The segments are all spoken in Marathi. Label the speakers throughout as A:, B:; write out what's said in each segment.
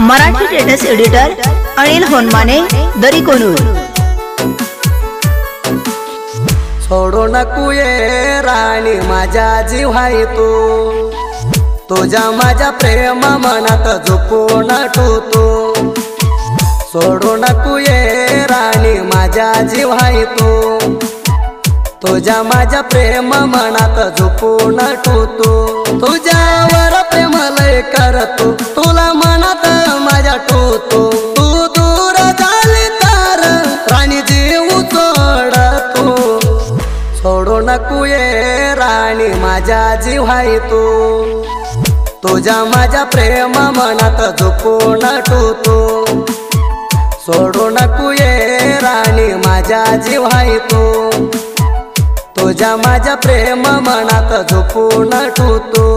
A: मराठी स्टेटस एडिटर अनिल होनमाने दरी कोनूर।
B: सोडू नको ये राणी माझ्या जीव आहे तू, तुझ्या माझ्या प्रेम मनात झोपून ठेवतो। सोडू नको ये राणी माझ्या जीव आहे तू, तुझ्या माझ्या प्रेम मनात झोपून ठेवतो। तुझ्यावर प्रेम लय करतो, तुला मनात माझ्या ठेवतो। तू दूर झाली तर राणी जीव सोडतो। सोडू नको ये राणी माझ्या जीव आहे तू, तुझ्या माझ्या प्रेम मनात झोपून ठेवतो। सोडू नको ये राणी माझ्या जीव आहे तू, तुझ्या माझ्या प्रेम मनात झोपून ठेवतो।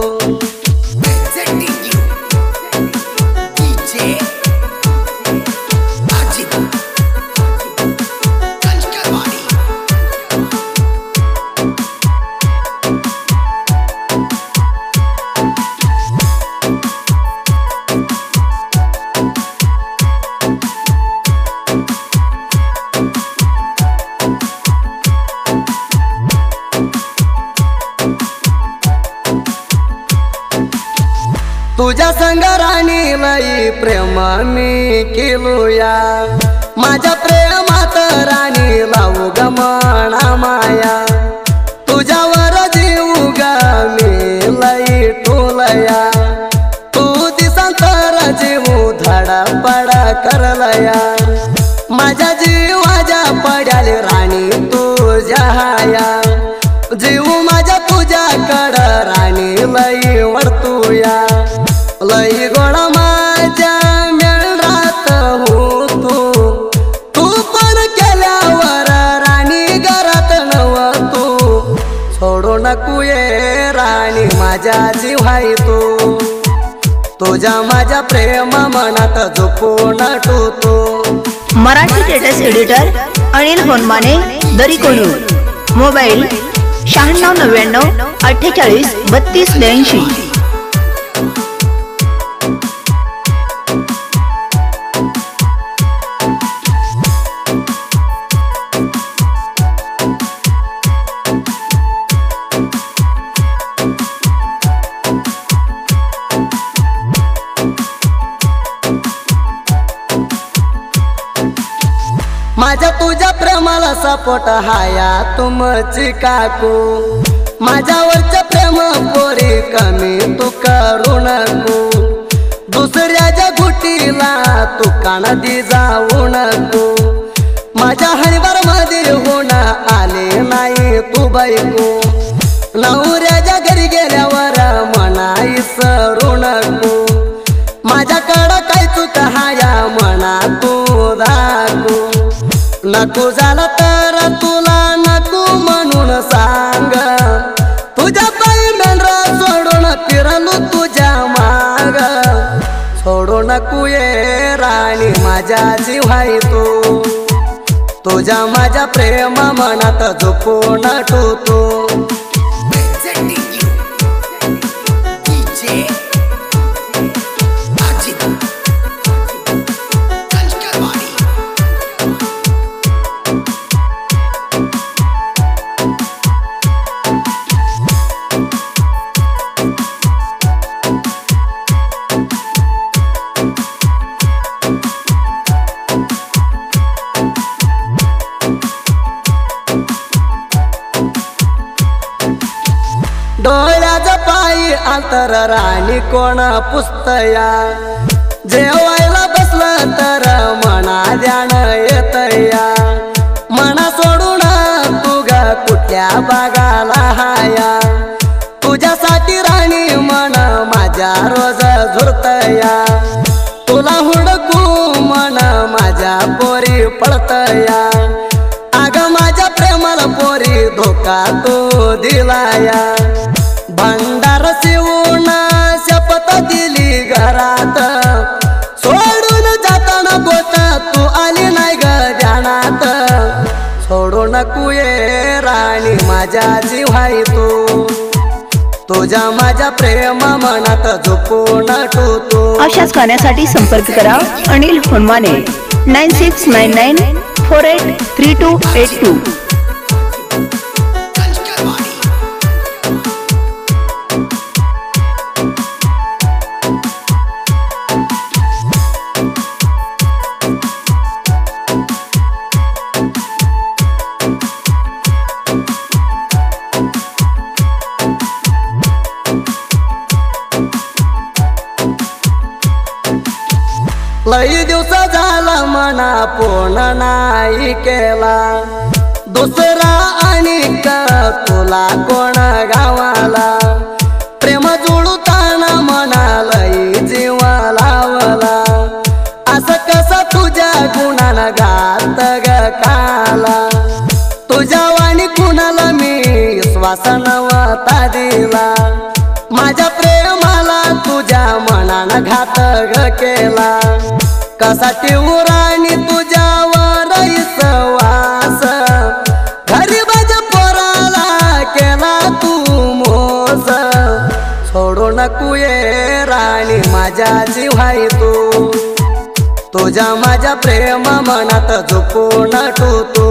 B: तुझ्या संग राणी लई प्रेम मी केलूया, माझ्या प्रेमात राणी लावू ग मना माया। तुझ्यावर जीव ग मी लई टोलया, तू दिसांतर जीव धडपड करलया। माझ्या जीवाच्या पड्याल राणी तुझ्या हाया, जीव माझ्या तुझ्याकडं राणी लई वरतूया। लई गोळा माझ्या मेळरात हो तू पण केल्यावर राणी घरात नव्हतो। सोडू नको ये राणी माझ्या जीव आहे तू, तुझ्या माझ्या प्रेम मनात झोपून ठेवतो।
A: मराठी स्टेटस एडिटर अनिल होनमाने दरी कोनूर। मोबाईल 96 99 48 32 82।
B: माझ्या तुझ्या प्रेमाला सपोर्ट हाया तुमची काकू, माझ्यावरचं प्रेम पोरी कमी तू करू नको। दुसऱ्याच्या गुटीला तू कानदी जाऊ नको, माझ्या हरिवार मध्ये होण आले नाही तू बायको। नवऱ्याच्या घरी गेल्यावर मना इसरू नको, माझ्याकडं काय चूक हाया मना तू दाखू। नको झालं तर तुला नको म्हणून सांग, तुझ्या पायी मेंढरा सोडून फिरलो तुझ्या माग। सोडू नको ये राणी माझ्या जीव आहे तू, तुझ्या माझ्या प्रेम मनात झोपून ठेवतो। डोळ्याच्या पायी अंतर राणी कोण पुसतया, जेवायला बसलं तर मना ध्यान येतया। मना सोडून तू ग कुठल्या बागाला हाया, तुझ्यासाठी राणी मन माझ्या रोज झुरतया। तुला हुडकू मन माझ्या पोरी पडतया, अग माझ्या प्रेमाला पोरी धोका तू दिलाया। भंडार शिवून शपथ दिली घरात, सोडून जाताना गोट तू आली नाही ग ध्यानात। सोडू नको ये राणी माझ्या जीव आहे तू, तुझ्या माझ्या प्रेम मनात झोपून ठेवतो।
A: अशाच गाण्यासाठी संपर्क करा अनिल होनमाने 9699483282।
B: लई दिवस झाला मना फोन नाही केला, दुसरा आणि तुला कोण गावाला। प्रेम जुळताना मना लई जीव लावला, असं कसं तुझ्या गुणानं घात ग काला। तुझ्या वाणी कुणाला मी श्वास नव्हता दिला, माझ्या प्रेमाला तुझ्या मनानं घात ग केला। कसा ठेवू राणी तुझ्यावर विश्वास, गरीबाच्या पोराला केला तू मोस। सोडू नको ये राणी माझ्या जीवाई तू, तुझ्या माझ्या प्रेम मनात झोपून ठेवतो।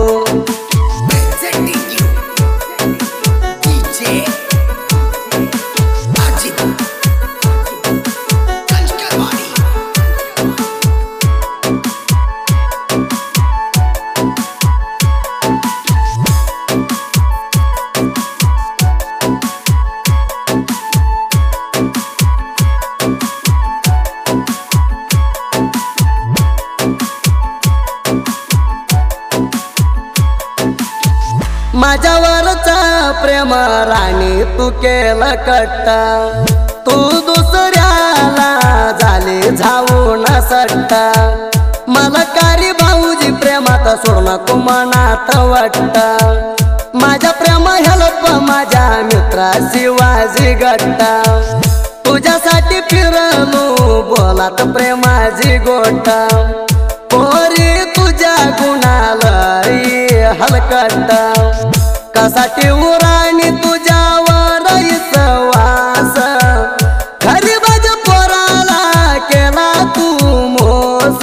B: माझ्यावरचा प्रेम राणी तू केलं कट्टा, तू दुसऱ्याला झाली जाऊन सट्टा। मला कारी भाऊजी प्रेमात सोड नको मनात वाटता, माझ्या प्रेम हेल्प माझ्या मित्रा शिवाजी गट्टा। तुझ्यासाठी फिरलो बोलात प्रेमाची गोटा, पोरी तुझ्या गुणाला हलकट्टा। कसा ठेवू राणी तुझ्यावर विश्वास, गरीबाच्या पोराला केला तू मोस।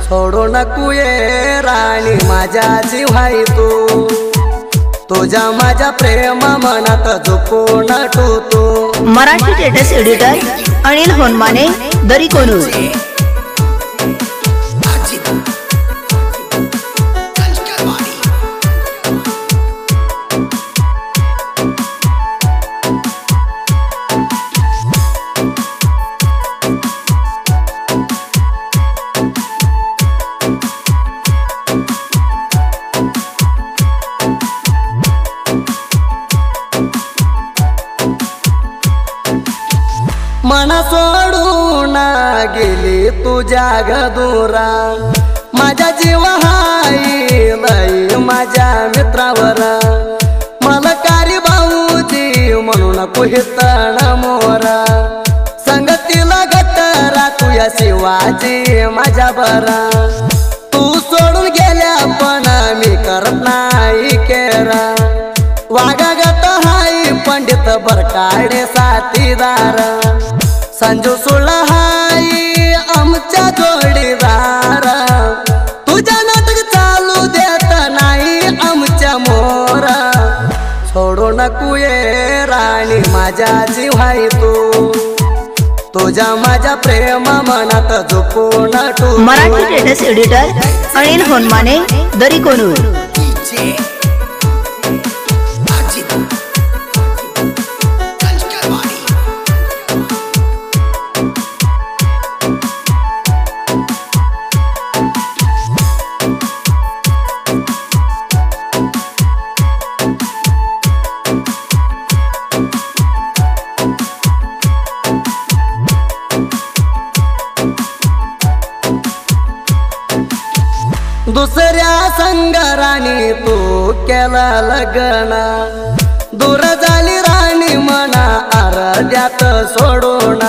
B: सोडू नको ये राणी माझ्या जीवाई तू, तुझ्या माझ्या प्रेम मनात झोपून ठेवतो।
A: Marathi status editor Anil Honmane Darikonur.
B: मना सोडून गेली तुझ्या गदुरा, माझ्या जीव हाई लई माझ्या मित्रावर। मला कारी भाऊजी म्हणून कुहितण मोरा, संगतीला गटरा तुया शिवाजी माझ्या बरा। तू सोडून गेल्या पण मी करत नाही केरा, वागागत हाई पंडित बरकाडे साथीदार। संजू सुळा हाई आमच्या जोडीदार, तुझ्या नाटक चालू देत नाही आमच्या मोर। सोडू नको ये राणी माझ्या जीवाई तू, तुझ्या माझ्या प्रेम मनात झोपून ठेवतो।
A: Marathi status editor Anil Honmane Darikonur.
B: दुसऱ्या संगराणी तू केला लग्न, दूर झाली राणी मना अर्ध्यात सोडून।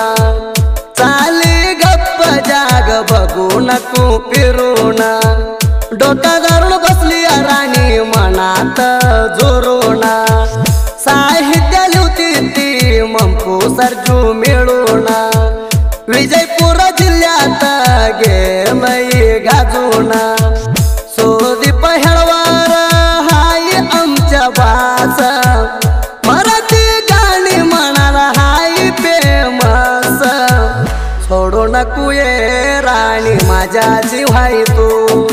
B: चाली गप्प जाग बघू नको फिरून, डोका धरून बसली राणी मनात जोरून। साहित्य लिहिती ती बायको ये राणी माझ्या जीवाई तू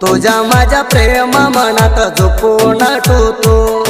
B: तुझ्या माझ्या प्रेम मनात झोपून ठेवतो